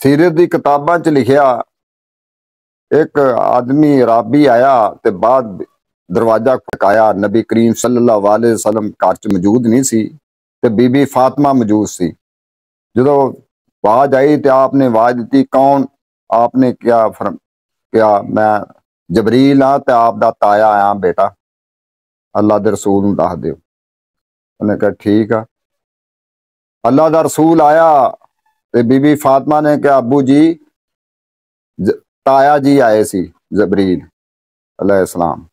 सीरत दी किताबां च लिखिया एक आदमी राबी आया ते बाद दरवाजा खटकाया। नबी करीम सल्लल्लाहु अलैहि वसल्लम घर च मौजूद नहीं सी ते बीबी फातिमा मौजूद सी। जो आवाज आई तो आपने आवाज दी, कौन? आपने क्या मैं जबरील हाँ ते आप दा ताया आया बेटा, अल्लाह दे रसूल नूं दस दिओ। उन्हें कहा ठीक है। अल्लाह दा रसूल आया ते बीबी फातिमा ने कहा अबू जी ताया जी आए सी जबरील अलैहिस्सलाम।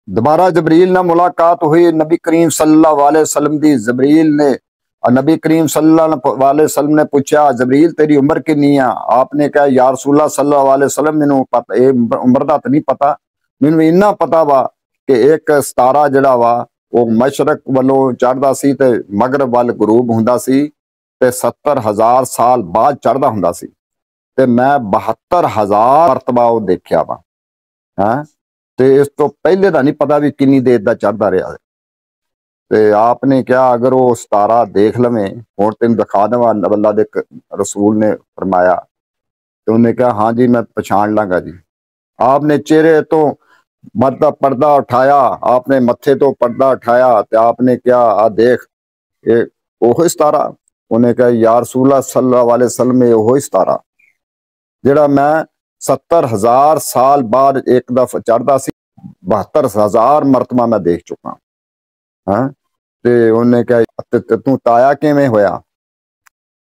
दोबारा जबरील ना मुलाकात हुई। नबी करीम सल्लल्लाहु अलैहि वसल्लम दी जबरील ने नबी करीम सल्लल्लाहु अलैहि वसल्लम ने पूछा जबरील तेरी उम्र कितनी है? आपने कहा या रसूलल्लाह सल्लल्लाहु अलैहि वसल्लम मैनू पता उम्र दा तो नहीं पता, मैनू इन्ना पता वा कि एक सितारा जिहड़ा वा वो मशरक वालों चढ़दा सी ते मगरब वाल गरूब हुंदा सी ते 70,000 साल बाद चढ़दा हुंदा सी ते मैं 72,000 मरतबा वो देखिया वा। हैं ते इस तो पहले दा नहीं पता भी किन्नी देर दा चढ़दा रहा। ते आपने क्या अगर वो सितारा देख लवें हुण तेन दिखा देवां, अल्लाह दे रसूल ने फरमाया। तो उन्हें कहा हाँ जी मैं पछाण लांगा जी। आपने चेहरे तो पर्दा उठाया, आपने मत्थे तो पर्दा उठाया तो आपने क्या आ देख ये ओहो सितारा। उन्हें कहा या रसूलल्लाह सल्लल्लाहु अलैहि वसल्लम ये ओहो सितारा जिहड़ा मैं 70,000 साल बाद एक दफा चढ़दा सी, 72,000 मरतबा मैं देख चुका। हाँ ते उन्हें कहा तू ताया किवें होया?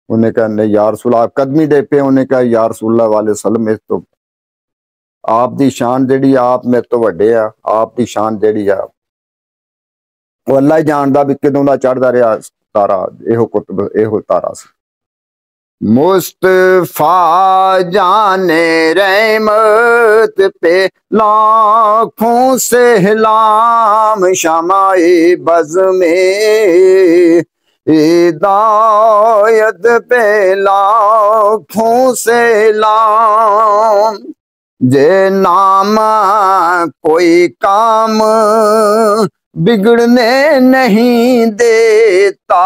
उन्हें कहा नहीं या रसूल आप कदमी दे पे। उन्हें कहा या रसूलल्लाह अलैहि वसल्लम इस तो आप दी शान जेड़ी आप मेरे तो वड्डे आ, आप दी शान जेड़ी आ वो अल्लाह ही जानदा भी किदों दा चढ़दा रहा तारा। एहो कुतुब एहो तारा सी। मुस्तफा जाने रहमत पे लाखों सलाम, शमाए बज़ में हिदायत पे लाखों सलाम। जे नाम कोई काम बिगड़ने नहीं देता,